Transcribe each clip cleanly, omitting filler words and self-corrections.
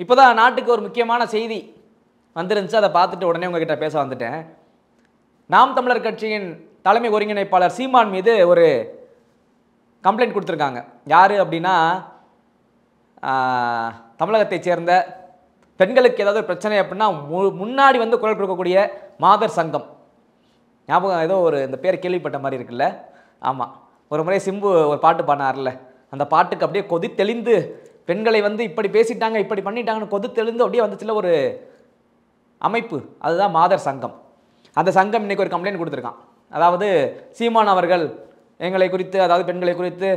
இப்போ தான் நாட்டுக்கு ஒரு முக்கியமான செய்தி வந்துருந்துச்சு. அதை பார்த்துட்டு உடனே உங்ககிட்ட பேச வந்துட்டேன். நாம் தமிழர் கட்சியின் தலைமை ஒருங்கிணைப்பாளர் சீமான் மீது ஒரு கம்ப்ளைண்ட் கொடுத்துருக்காங்க. யார் அப்படின்னா, தமிழகத்தைச் சேர்ந்த பெண்களுக்கு ஏதாவது பிரச்சனை அப்படின்னா முன்னாடி வந்து குரல் கொடுக்கக்கூடிய மாதர் சங்கம். ஞாபகம் ஏதோ ஒரு இந்த பேர் கேள்விப்பட்ட மாதிரி இருக்குல்ல? ஆமாம், ஒரு முறை சிம்பு ஒரு பாட்டு பாடினார்ல, அந்த பாட்டுக்கு அப்படியே கொதித்தெளிந்து பெண்களை வந்து இப்படி பேசிட்டாங்க இப்படி பண்ணிட்டாங்கன்னு கொதித்தெளிந்து அப்படியே வந்துச்சுல ஒரு அமைப்பு, அதுதான் மாதர் சங்கம். அந்த சங்கம் இன்றைக்கி ஒரு கம்ப்ளைண்ட் கொடுத்துருக்கான். அதாவது சீமான் அவர்கள் எங்களை குறித்து, அதாவது பெண்களை குறித்து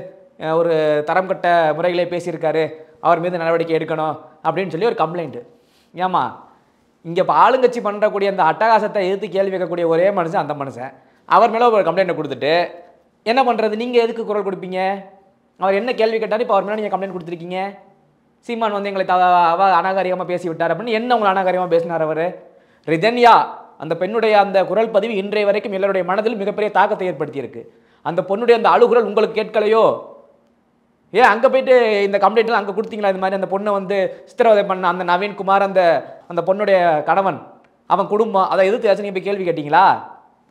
ஒரு தரம் கட்ட முறைகளே பேசியிருக்காரு, அவர் மீது நடவடிக்கை எடுக்கணும் அப்படின்னு சொல்லி ஒரு கம்ப்ளைண்ட்டு. ஏமா, இங்கே இப்போ ஆளுங்கட்சி பண்ணுறக்கூடிய அந்த அட்டகாசத்தை எதிர்த்து கேள்வி கேட்கக்கூடிய ஒரே மனுஷன் அந்த மனுஷன். அவர் மேலே ஒரு கம்ப்ளைண்ட்டை கொடுத்துட்டு என்ன பண்ணுறது? நீங்கள் எதுக்கு குரல் கொடுப்பீங்க? அவர் என்ன கேள்வி கேட்டார், இப்போ அவர் மேலே நீங்கள் கம்ப்ளைண்ட் கொடுத்துருக்கீங்க. சீமான் வந்து எங்களை அநாகரிகமாக பேசி விட்டார் அப்படின்னு என்ன உங்களை அநாகரிகமாக பேசினார் அவர்? ரிதன்யா அந்த பெண்ணுடைய அந்த குரல் பதிவு இன்றைய வரைக்கும் எல்லாருடைய மனதில் மிகப்பெரிய தாக்கத்தை ஏற்படுத்தியிருக்கு. அந்த பொண்ணுடைய அந்த அழுகுரல் உங்களுக்கு கேட்கலையோ? ஏன் அங்கே போயிட்டு இந்த கம்ப்ளைண்ட்லாம் அங்கே கொடுத்தீங்களா? இது மாதிரி அந்த பொண்ணை வந்து சித்திரவதை பண்ண அந்த நவீன்குமார், அந்த பொண்ணுடைய கணவன், அவன் குடும்பம், அதை எதிர்த்து ஏதாச்சும் நீங்கள் போய் கேள்வி கேட்டிங்களா?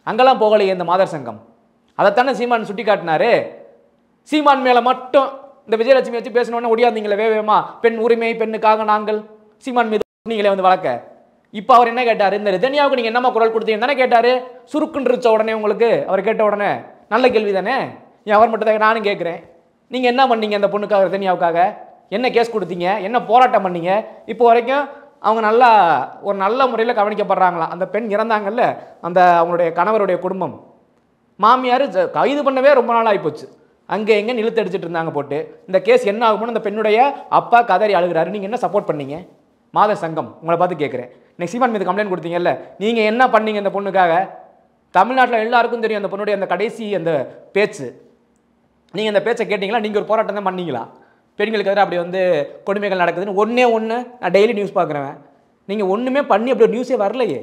அங்கெல்லாம் போகலையே இந்த மாதர் சங்கம். அதைத்தானே சீமான் சுட்டி காட்டினாரு. சீமான் மேலே மட்டும் இந்த விஜயலட்சுமி வச்சு பேசணுன்னு ஒடியாந்தீங்களே வேகமா, பெண் உரிமை, பெண்ணுக்காக நாங்கள், சீமான் மீது நீங்களே வந்து வளர்க்க. இப்போ அவர் என்ன கேட்டார்? இந்த ரிதன்யாவுக்கு நீங்கள் என்னம்மா குரல் கொடுத்தீங்கன்னு தானே கேட்டார். சுருக்குன்னு இருச்ச உடனே உங்களுக்கு அவர் கேட்ட உடனே நல்ல கேள்வி தானே. ஏன் அவர் மட்டும் தான் நானும் கேட்குறேன். நீங்கள் என்ன பண்ணீங்க அந்த பொண்ணுக்காக, ரிதன்யாவுக்காக? என்ன கேஸ் கொடுத்தீங்க? என்ன போராட்டம் பண்ணீங்க? இப்போ வரைக்கும் அவங்க நல்லா ஒரு நல்ல முறையில் கவனிக்கப்படுறாங்களாம். அந்த பெண் இறந்தாங்கல்ல, அந்த அவங்களுடைய கணவருடைய குடும்பம், மாமியார் கைது பண்ணவே ரொம்ப நாள் ஆகிப்போச்சு. அங்கே எங்கே இழுத்து அடிச்சுட்டு இருந்தாங்க போட்டு. இந்த கேஸ் என்ன ஆகும்னு அந்த பெண்ணுடைய அப்பா கதறி அழுகிறாரு. நீங்கள் என்ன சப்போர்ட் பண்ணீங்க? மாதர் சங்கம் உங்களை பார்த்து கேட்குறேன். இன்னைக்கு சீமான் மீது கம்ப்ளைண்ட் கொடுத்தீங்கல்ல, நீங்கள் என்ன பண்ணீங்க இந்த பொண்ணுக்காக? தமிழ்நாட்டில் எல்லாருக்கும் தெரியும் அந்த பொண்ணுடைய அந்த கடைசி அந்த பேச்சு. நீங்கள் அந்த பேச்சை கேட்டிங்களா? நீங்கள் ஒரு போராட்டம் தான் பண்ணீங்களா? பெண்களுக்கு எதிராக அப்படி வந்து கொடுமைகள் நடக்குதுன்னு ஒன்று நான் டெய்லி நியூஸ் பார்க்குறேன். நீங்கள் ஒன்றுமே பண்ணி அப்படி ஒரு நியூஸே வரலையே.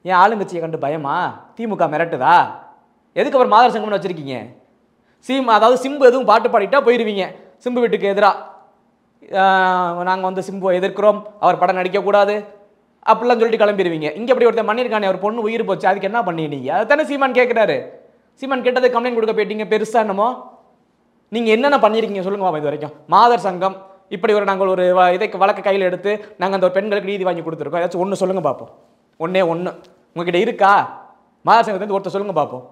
ஏன் ஆளுங்கட்சியை கண்டு பயமா? திமுக மிரட்டுதா? எதுக்கு அவர் மாதர் சங்கம்னு வச்சுருக்கீங்க? அதாவது சிம்பு எதுவும் பாட்டு பாடிட்டா போயிடுவீங்க. சிம்பு வீட்டுக்கு எதிராக நாங்கள் வந்து சிம்புவை எதிர்க்கிறோம், அவர் படம் நடிக்கக்கூடாது அப்படிலாம் சொல்லிட்டு கிளம்பிடுவீங்க. இங்கே அப்படி ஒருத்தர் பண்ணியிருக்கானே, அவர் பொண்ணு உயிர் போச்சு, அதுக்கு என்ன பண்ணீங்க? அதை தானே சீமான் கேட்குறாரு. சீமான் கேட்டதை கம்ப்ளைண்ட் கொடுக்க போயிட்டீங்க. பெருசா என்னமோ நீங்கள் என்னென்ன பண்ணியிருக்கீங்க சொல்லுங்க பாப்பா. இது வரைக்கும் மாதர் சங்கம் இப்படி ஒரு நாங்கள் ஒரு இதைக்கு வழக்கு கையில் எடுத்து நாங்கள் அந்த ஒரு பெண்களுக்கு நீதி வாங்கி கொடுத்துருக்கோம். ஏதாச்சும் ஒன்று சொல்லுங்கள் பார்ப்போம். ஒன்றே ஒன்று உங்ககிட்ட இருக்கா? மாதர் சங்கத்துலேருந்து ஒருத்தர் சொல்லுங்கள் பார்ப்போம்.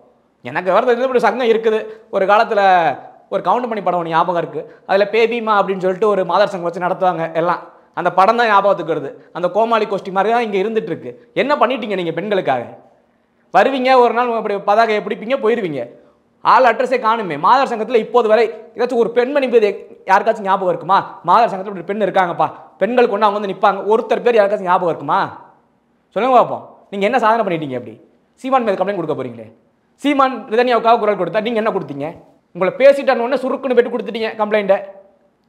எனக்கு வரது இப்படி சங்கம் இருக்குது. ஒரு காலத்தில் ஒரு கவுண்ட் பண்ணி படம் ஒன்று ஞாபகம் இருக்குது. அதில் பேபிமா அப்படின்னு சொல்லிட்டு ஒரு மாதர் சங்கம் வச்சு நடத்துவாங்க எல்லாம். அந்த படம் தான் ஞாபகத்துக்கு வருது. அந்த கோமாளி கோஷ்டி மாதிரி தான் இங்கே இருந்துட்டு இருக்கு. என்ன பண்ணிட்டீங்க நீங்கள் பெண்களுக்காக? வருவீங்க ஒரு நாள் அப்படி பதாகையை பிடிப்பீங்க, போயிடுவீங்க. ஆள் அட்ரஸே காணுமே. மாதர் சங்கத்தில் இப்போது வரை ஏதாச்சும் ஒரு பெண்மணி பேர் யாருக்காச்சும் ஞாபகம் இருக்குமா? மாதர் சங்கத்தில் இப்படி பெண் இருக்காங்கப்பா, பெண்கள் கொண்டு அவங்க வந்து நிற்பாங்க, ஒருத்தர் பேர் யாருக்காச்சும் ஞாபகம் இருக்குமா? சொல்லுங்க பார்ப்போம். நீங்கள் என்ன சாதனை பண்ணிட்டீங்க? அப்படி சீமான் மீது கம்ப்ளைண்ட் கொடுக்க போறீங்களே. சீமான் ரிதன்யாவுக்காக குரல் கொடுத்தா நீங்கள் என்ன கொடுத்தீங்க? உங்களை பேசிட்டான்னு ஒன்று சுருக்குன்னு போட்டு கொடுத்துட்டீங்க கம்ப்ளைண்ட்டை.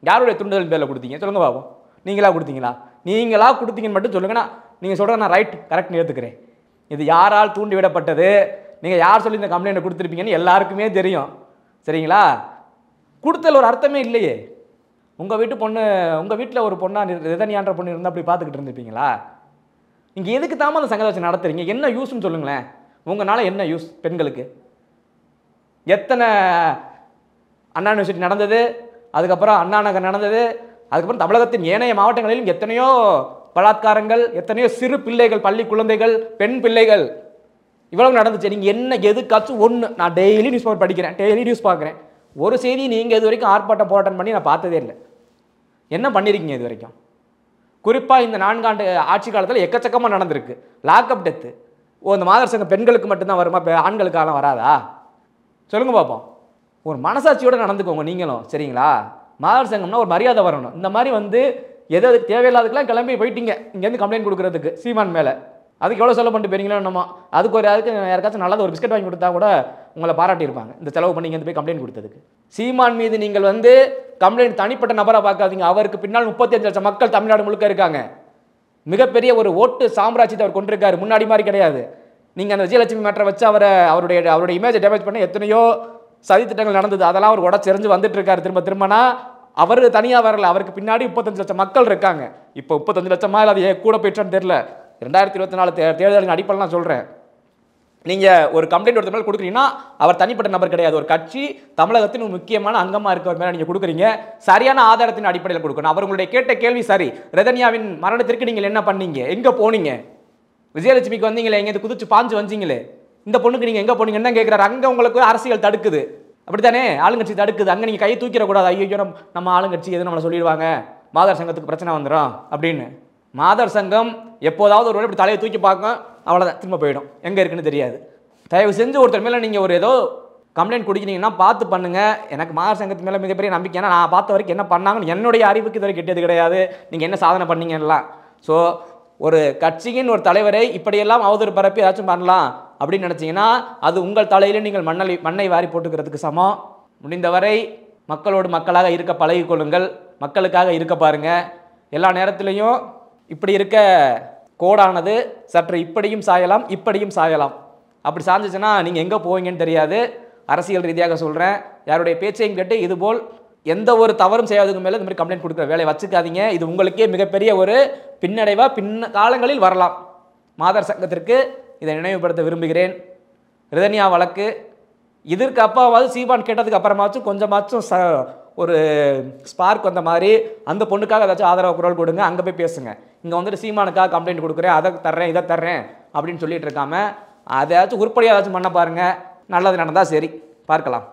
யாருடைய துண்டுதல் பேரில் கொடுத்தீங்க? சொல்லுங்க பார்ப்போம். நீங்களா கொடுத்தீங்களா? நீங்களா கொடுத்தீங்கன்னு மட்டும் சொல்லுங்கன்னா நீங்கள் சொல்கிற நான் ரைட் கரெக்ட்னு ஏற்றுக்கிறேன். இது யாரால் தூண்டி விடப்பட்டது, நீங்கள் யார் சொல்லி இந்த கம்ப்ளைண்ட்டை கொடுத்துருப்பீங்கன்னு எல்லாருக்குமே தெரியும். சரிங்களா? கொடுத்தல் ஒரு அர்த்தமே இல்லையே. உங்கள் வீட்டு பொண்ணு, உங்கள் வீட்டில் ஒரு பொண்ணா ரிதன்யான்ற பொண்ணு இருந்தால் அப்படி பார்த்துக்கிட்டு இருந்திருப்பீங்களா? நீங்கள் எதுக்கு தாம அந்த சங்கத்தை வச்சு நடத்துறீங்க? என்ன யூஸ்ன்னு சொல்லுங்களேன். உங்களால் என்ன யூஸ் பெண்களுக்கு? எத்தனை அண்ணா யூனிவர்சிட்டி நடந்தது, அதுக்கப்புறம் அண்ணா நகர் நடந்தது, அதுக்கப்புறம் தமிழகத்தின் ஏனைய மாவட்டங்களிலும் எத்தனையோ பலாத்காரங்கள், எத்தனையோ சிறு பிள்ளைகள், பள்ளி குழந்தைகள், பெண் பிள்ளைகள், இவ்வளவு நடந்துச்சு. நீங்கள் என்ன எதுக்காச்சும் ஒன்று, நான் டெய்லி நியூஸ் பேப்பர் படிக்கிறேன், டெய்லி நியூஸ் பார்க்குறேன், ஒரு செய்தி நீங்கள் இது வரைக்கும் ஆர்ப்பாட்டம் போராட்டம் பண்ணி நான் பார்த்ததே இல்லை. என்ன பண்ணியிருக்கீங்க இது வரைக்கும்? குறிப்பாக இந்த 4 ஆண்டு ஆட்சி காலத்தில் எக்கச்சக்கமாக நடந்திருக்கு. Lockup death. இந்த மாதர் சங்கம் பெண்களுக்கு மட்டும்தான் வருமா? ஆண்களுக்காலாம் வராதா? சொல்லுங்க பார்ப்போம். ஒரு மனசாட்சியோடு நடந்துக்கோங்க நீங்களும். சரிங்களா? மாதர் சங்கம்னா ஒரு மரியாதை வரணும். இந்த மாதிரி வந்து எது தேவையில்லாதுக்கெல்லாம் கிளம்பி போயிட்டீங்க இங்கேருந்து கம்ப்ளைண்ட் கொடுக்குறதுக்கு சீமான் மேலே. அதுக்கு எவ்வளோ செலவு பண்ணிட்டு போறீங்களோ நம்ம. அதுக்கு யாருக்காச்சும் நல்லது ஒரு பிஸ்கட் வாங்கி கொடுத்தா கூட உங்களை பாராட்டியிருப்பாங்க, இந்த செலவு பண்ணி இங்கேருந்து போய் கம்ப்ளைண்ட் கொடுத்ததுக்கு. சீமான் மீது நீங்கள் வந்து கம்ப்ளைண்ட் தனிப்பட்ட நபராக பார்க்காதீங்க. அவருக்கு பின்னால் 35 லட்சம் மக்கள் தமிழ்நாடு முழுக்க இருக்காங்க. மிகப்பெரிய ஒரு ஓட்டு சாம்ராஜ்யத்தை அவர் கொண்டிருக்காரு. முன்னாடி மாதிரி கிடையாது. நீங்கள் அந்த விஜயலட்சுமி மேட்டரை வச்சு அவருடைய இமேஜை டேமேஜ் பண்ண எத்தனையோ சதி திட்டங்கள் நடந்தது. அதெல்லாம் அவர் உடச்செறிஞ்சு வந்துட்டு இருக்காரு திரும்பனா. அவர் தனியாக வரல, அவருக்கு பின்னாடி 35 லட்சம் மக்கள் இருக்காங்க. இப்போ 35 லட்சமா இல்லை அது கூட போயிட்டான்னு தெரியல. 2024 தேர்தலின் அடிப்படையில் நான் சொல்கிறேன். நீங்கள் ஒரு கம்ப்ளைண்ட் ஒருத்தர் மேலே கொடுக்குறீங்கன்னா அவர் தனிப்பட்ட நபர் கிடையாது, ஒரு கட்சி தமிழகத்தின் ஒரு முக்கியமான அங்கமாக இருக்கிற மேலே நீங்கள் கொடுக்குறீங்க. சரியான ஆதாரத்தின் அடிப்படையில் கொடுக்கணும். அவர் உங்களுடைய கேட்ட கேள்வி சரி, ரதன்யாவின் மரணத்திற்கு நீங்கள் என்ன பண்ணீங்க, எங்கே போனீங்க, விஜயலட்சுமிக்கு வந்தீங்களே, எங்கேருந்து குதிச்சு பாஞ்சு வந்தீங்களே, இந்த பொண்ணுக்கு நீங்கள் எங்கே போனீங்கன்னு தான் கேட்குறாரு. அங்கே உங்களுக்கு அரசியல் தடுக்குது, அப்படித்தானே, ஆளுங்கட்சி தடுக்குது. அங்கே நீங்கள் கையை தூக்கிடக்கூடாது, ஐயோ நம்ம ஆளுங்கட்சி எதுவும் நம்மளை சொல்லிடுவாங்க, மாதர் சங்கத்துக்கு பிரச்சனை வந்துடும் அப்படின்னு. மாதர் சங்கம் எப்போதாவது ஒரு இப்படி தலையை தூக்கி பார்க்கும், அவ்வளோதான், திரும்ப போயிடும், எங்கே இருக்குன்னு தெரியாது. தயவு செஞ்சு ஒருத்தர் மேலே நீங்கள் ஒரு ஏதோ கம்ப்ளைண்ட் கொடுக்குறீங்கன்னா பார்த்து பண்ணுங்கள். எனக்கு மாதர் சங்கத்து மேலே மிகப்பெரிய நம்பிக்கை. ஏன்னா நான் பார்த்த வரைக்கும் என்ன பண்ணாங்கன்னு என்னுடைய அறிவுக்கு இதுவரை கெட்டது கிடையாது. நீங்கள் என்ன சாதனை பண்ணீங்கலாம். ஸோ ஒரு கட்சியின் ஒரு தலைவரை இப்படியெல்லாம் அவதூறு பரப்பி ஏதாச்சும் பண்ணலாம் அப்படின்னு நினச்சிங்கன்னா அது உங்கள் தலையில் நீங்கள் மண்ணை வாரி போட்டுக்கிறதுக்கு சமம். முடிந்தவரை மக்களோடு மக்களாக இருக்க பழகிக்கொள்ளுங்கள், மக்களுக்காக இருக்க பாருங்கள். எல்லா நேரத்திலையும் இப்படி இருக்க கோடானது சற்று இப்படியும் சாயலாம் இப்படியும் சாயலாம். அப்படி சாஞ்சிச்சுன்னா நீங்கள் எங்கே போவீங்கன்னு தெரியாது. அரசியல் ரீதியாக சொல்கிறேன், யாருடைய பேச்சையும் கேட்டு இதுபோல் எந்த ஒரு தவறும் செய்யாததுக்கு மேலே இந்த மாதிரி கம்ப்ளைண்ட் கொடுக்குற வேலையை வச்சுக்காதீங்க. இது உங்களுக்கே மிகப்பெரிய ஒரு பின்னடைவாக காலங்களில் வரலாம். மாதர் சங்கத்திற்கு இதை நினைவுபடுத்த விரும்புகிறேன். ரிதன்யா வழக்கு இதற்கு அப்பாவது சீமான் கேட்டதுக்கு அப்புறமாச்சும் கொஞ்சமாச்சும் ஒரு ஸ்பார்க் வந்த மாதிரி அந்த பொண்ணுக்காக ஏதாச்சும் ஆதரவு குரல் கொடுங்க, அங்கே போய் பேசுங்க. இங்கே வந்துட்டு சீமானுக்காக கம்ப்ளைண்ட் கொடுக்குறேன், அதை தர்றேன் இதை தர்றேன் அப்படின்னு சொல்லிட்டு இருக்காம அதையாச்சும் உருப்படியாக ஏதாச்சும் பண்ண பாருங்கள். நல்லது நடந்தால் சரி, பார்க்கலாம்.